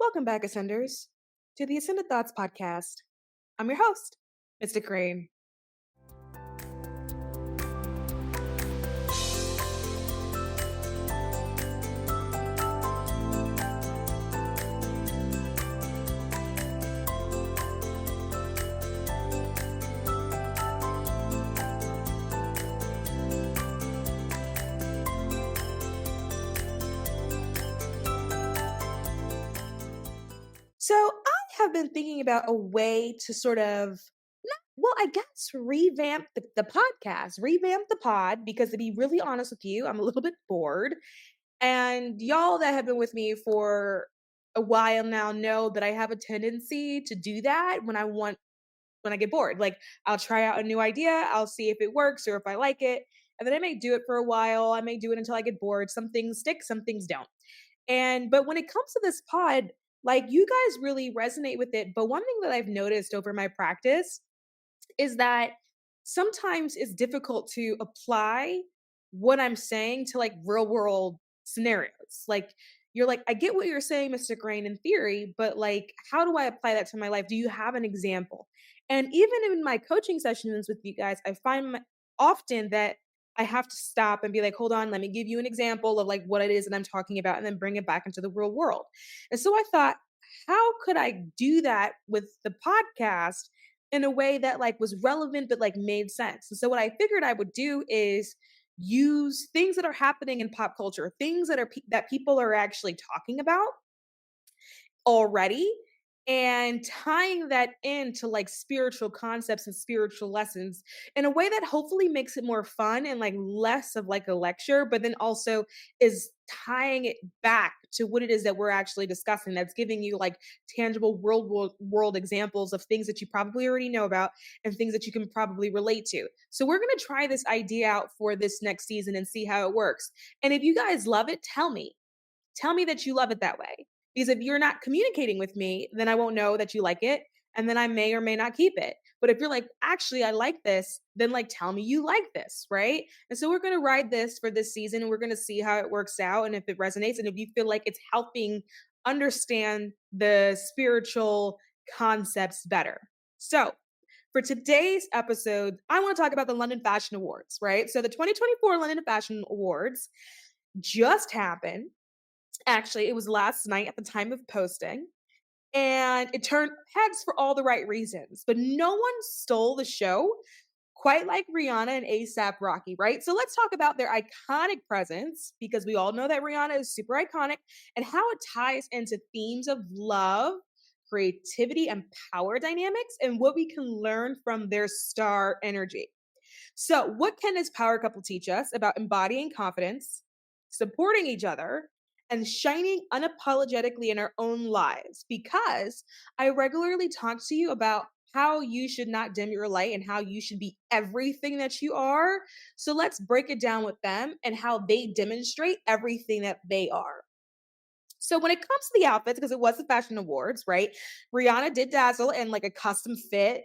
Welcome back, Ascenders, to the Ascended Thoughts podcast. I'm your host, Mystic Rain. So I have been thinking about a way to sort of, I guess revamp the podcast, revamp the pod, because to be really honest with you, I'm a little bit bored. And y'all that have been with me for a while now know that I have a tendency to do that when I get bored. Like I'll try out a new idea, I'll see if it works or if I like it. And then I may do it for a while. I may do it until I get bored. Some things stick, some things don't. But when it comes to this pod, like you guys really resonate with it. But one thing that I've noticed over my practice is that sometimes it's difficult to apply what I'm saying to like real world scenarios. Like you're like, I get what you're saying, Mr. Grain, in theory, but like, how do I apply that to my life? Do you have an example? And even in my coaching sessions with you guys, I find often that I have to stop and be like, hold on, let me give you an example of like what it is that I'm talking about and then bring it back into the real world. And so I thought, how could I do that with the podcast in a way that like was relevant but like made sense? And so what I figured I would do is use things that are happening in pop culture, things that that people are actually talking about already, and tying that into like spiritual concepts and spiritual lessons in a way that hopefully makes it more fun and like less of like a lecture, but then also is tying it back to what it is that we're actually discussing, that's giving you like tangible world examples of things that you probably already know about and things that you can probably relate to. So we're going to try this idea out for this next season and see how it works. And if you guys love it, tell me that you love it that way. Because if you're not communicating with me, then I won't know that you like it. And then I may or may not keep it. But if you're like, actually, I like this, then like tell me you like this, right? And so we're going to ride this for this season and we're going to see how it works out and if it resonates and if you feel like it's helping understand the spiritual concepts better. So for today's episode, I want to talk about the London Fashion Awards, right? So the 2024 London Fashion Awards just happened. Actually, it was last night at the time of posting, and it turned heads for all the right reasons. But no one stole the show quite like Rihanna and ASAP Rocky, right? So let's talk about their iconic presence because we all know that Rihanna is super iconic and how it ties into themes of love, creativity, and power dynamics and what we can learn from their star energy. So, what can this power couple teach us about embodying confidence, supporting each other, and shining unapologetically in our own lives? Because I regularly talk to you about how you should not dim your light and how you should be everything that you are. So, let's break it down with them and how they demonstrate everything that they are. So when it comes to the outfits, because it was the fashion awards, right? Rihanna did dazzle in like a custom fit,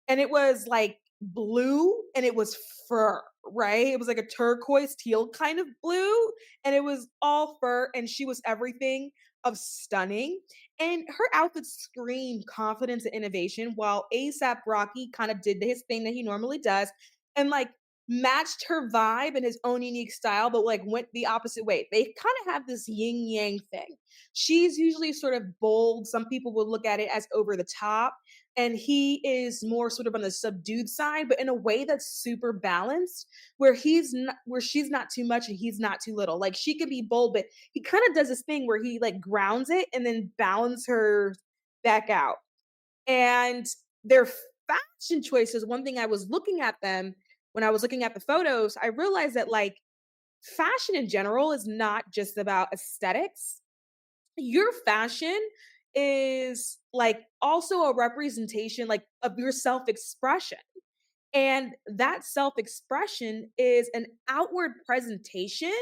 and it was like blue and it was fur, right? It was like a turquoise teal kind of blue, and it was all fur, and she was everything of stunning. And her outfit screamed confidence and innovation, while ASAP Rocky kind of did his thing that he normally does, and like matched her vibe in his own unique style, but like went the opposite way. They kind of have this yin yang thing. She's usually sort of bold. Some people would look at it as over the top. And he is more sort of on the subdued side, but in a way that's super balanced, where she's not too much and he's not too little. Like she could be bold, but he kind of does this thing where he like grounds it and then balances her back out. And their fashion choices, one thing I was looking at them when I was looking at the photos, I realized that like fashion in general is not just about aesthetics. Your fashion is like also a representation like of your self-expression. And that self-expression is an outward presentation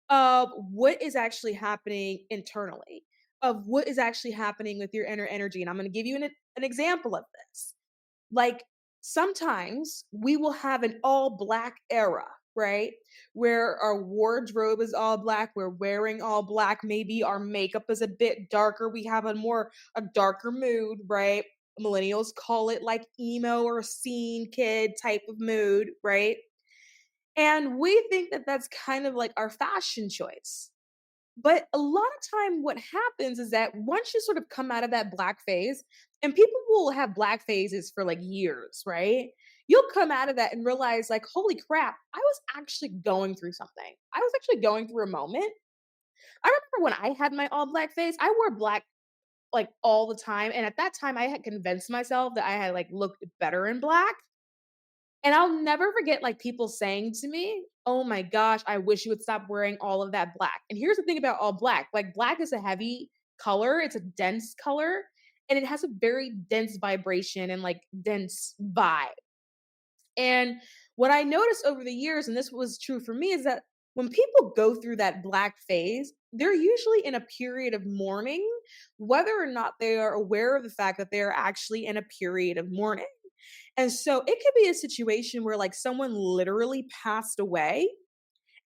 of what is actually happening internally, of what is actually happening with your inner energy. And I'm going to give you an example of this. Like sometimes we will have an all black era, right? Where our wardrobe is all black, we're wearing all black, maybe our makeup is a bit darker, we have a darker mood, right? Millennials call it like emo or scene kid type of mood, right? And we think that that's kind of like our fashion choice. But a lot of time what happens is that once you sort of come out of that black phase, and people will have black phases for like years, right? You'll come out of that and realize like, holy crap, I was actually going through something. I was actually going through a moment. I remember when I had my all black phase, I wore black like all the time. And at that time I had convinced myself that I had like looked better in black. And I'll never forget, like, people saying to me, "Oh my gosh, I wish you would stop wearing all of that black." And here's the thing about all black, like, black is a heavy color, it's a dense color, and it has a very dense vibration and, like, dense vibe. And what I noticed over the years, and this was true for me, is that when people go through that black phase, they're usually in a period of mourning, whether or not they are aware of the fact that they are actually in a period of mourning. And so it could be a situation where like someone literally passed away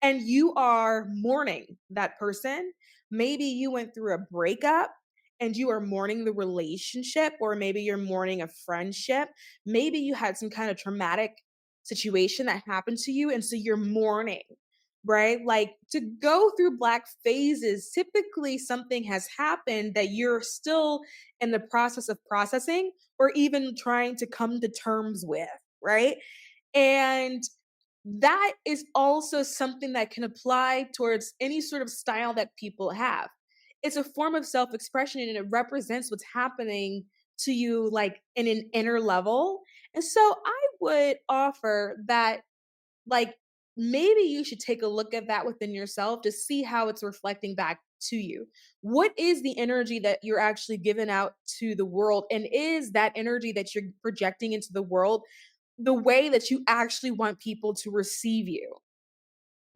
and you are mourning that person. Maybe you went through a breakup and you are mourning the relationship, or maybe you're mourning a friendship. Maybe you had some kind of traumatic situation that happened to you. And so you're mourning, right? Like to go through black phases, typically something has happened that you're still in the process of processing or even trying to come to terms with, right? And that is also something that can apply towards any sort of style that people have. It's a form of self expression and it represents what's happening to you, like in an inner level. And so I would offer that, like, maybe you should take a look at that within yourself to see how it's reflecting back to you. What is the energy that you're actually giving out to the world? And is that energy that you're projecting into the world the way that you actually want people to receive you,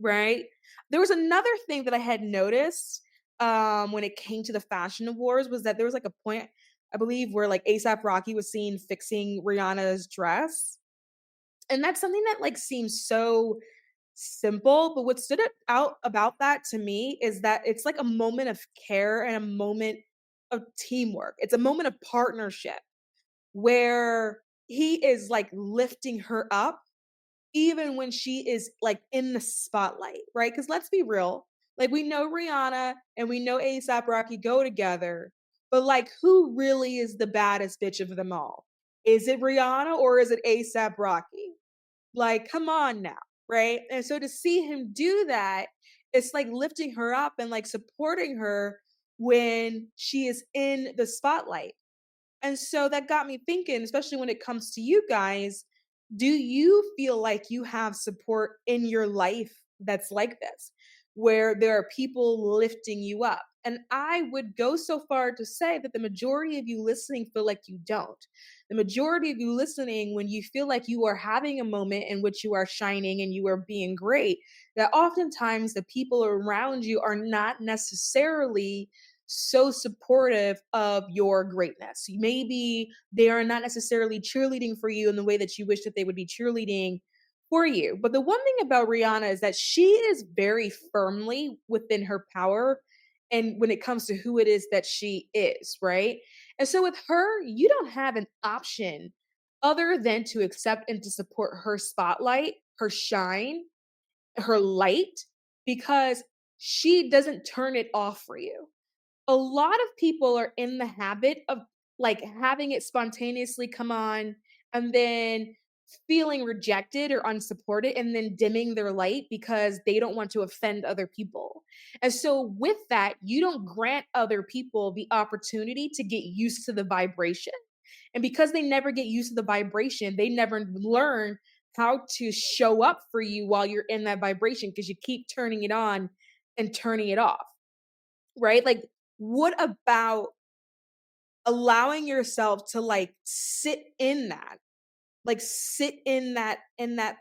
right? There was another thing that I had noticed when it came to the fashion awards was that there was like a point, I believe, where like ASAP Rocky was seen fixing Rihanna's dress. And that's something that like seems so simple, but what stood out about that to me is that it's like a moment of care and a moment of teamwork. It's a moment of partnership where he is like lifting her up even when she is like in the spotlight, right? Because let's be real, like we know Rihanna and we know ASAP Rocky go together, but like who really is the baddest bitch of them all? Is it Rihanna or is it ASAP Rocky? Like, come on now, right? And so to see him do that, it's like lifting her up and like supporting her when she is in the spotlight. And so that got me thinking, especially when it comes to you guys, do you feel like you have support in your life that's like this, where there are people lifting you up? And I would go so far to say that the majority of you listening feel like you don't. The majority of you listening, when you feel like you are having a moment in which you are shining and you are being great, that oftentimes the people around you are not necessarily so supportive of your greatness. Maybe they are not necessarily cheerleading for you in the way that you wish that they would be cheerleading for you. But the one thing about Rihanna is that she is very firmly within her power and when it comes to who it is that she is, right? And so with her, you don't have an option other than to accept and to support her spotlight, her shine, her light, because she doesn't turn it off for you. A lot of people are in the habit of like having it spontaneously come on and then feeling rejected or unsupported and then dimming their light because they don't want to offend other people. And so with that, you don't grant other people the opportunity to get used to the vibration. And because they never get used to the vibration, they never learn how to show up for you while you're in that vibration because you keep turning it on and turning it off, right? Like, what about allowing yourself to like sit in that? Like sit in that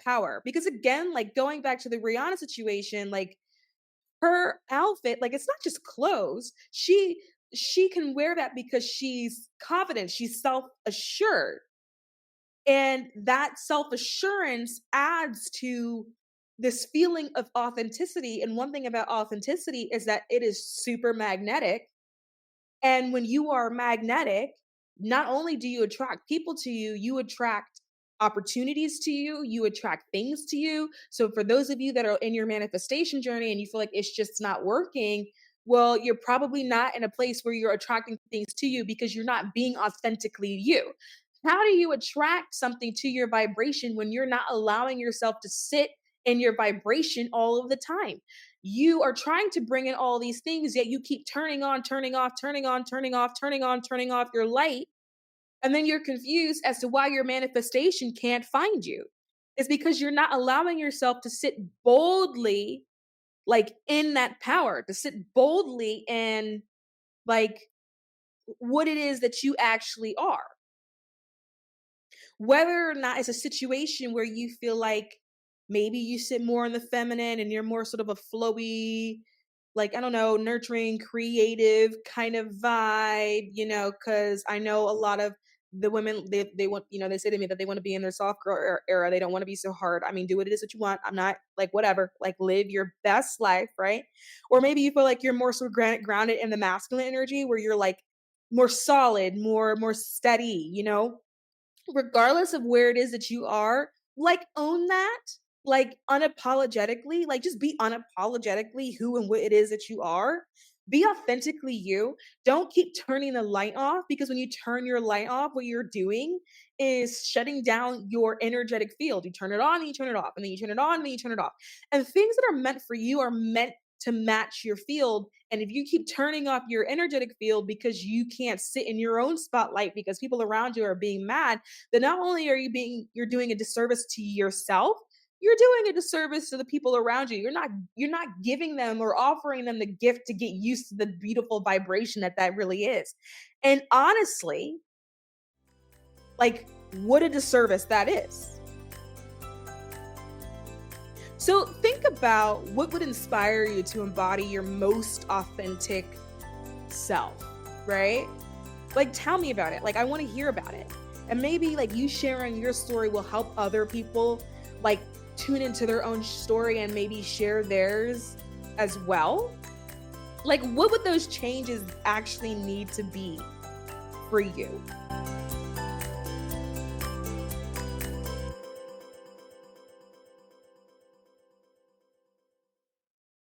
power. Because again, like going back to the Rihanna situation, like her outfit, like it's not just clothes. She can wear that because she's confident, she's self-assured. And that self-assurance adds to this feeling of authenticity. And one thing about authenticity is that it is super magnetic. And when you are magnetic, not only do you attract people to you, you attract opportunities to you, you attract things to you. So for those of you that are in your manifestation journey and you feel like it's just not working, well, you're probably not in a place where you're attracting things to you because you're not being authentically you. How do you attract something to your vibration when you're not allowing yourself to sit in your vibration all of the time? You are trying to bring in all these things, yet you keep turning on, turning off, turning on, turning off, turning on, turning off your light. And then you're confused as to why your manifestation can't find you. It's because you're not allowing yourself to sit boldly, like in that power, to sit boldly in like what it is that you actually are. Whether or not it's a situation where you feel like maybe you sit more in the feminine and you're more sort of a flowy, like, I don't know, nurturing, creative kind of vibe, because I know a lot of the women, they want, they say to me that they want to be in their soft girl era. They don't want to be so hard. I mean, do what it is that you want. I'm not like, whatever, like live your best life, right? Or maybe you feel like you're more sort of grounded in the masculine energy where you're like more solid, more steady, regardless of where it is that you are, like own that, like unapologetically, like just be unapologetically who and what it is that you are. Be authentically you. Don't keep turning the light off because when you turn your light off, what you're doing is shutting down your energetic field. You turn it on and you turn it off, and then you turn it on and then you turn it off. And things that are meant for you are meant to match your field. And if you keep turning off your energetic field because you can't sit in your own spotlight because people around you are being mad, then not only are you're doing a disservice to yourself, you're doing a disservice to the people around you. You're not giving them or offering them the gift to get used to the beautiful vibration that really is. And honestly, like what a disservice that is. So think about what would inspire you to embody your most authentic self, right? Like tell me about it. Like I want to hear about it. And maybe like you sharing your story will help other people like tune into their own story and maybe share theirs as well. Like what would those changes actually need to be for you?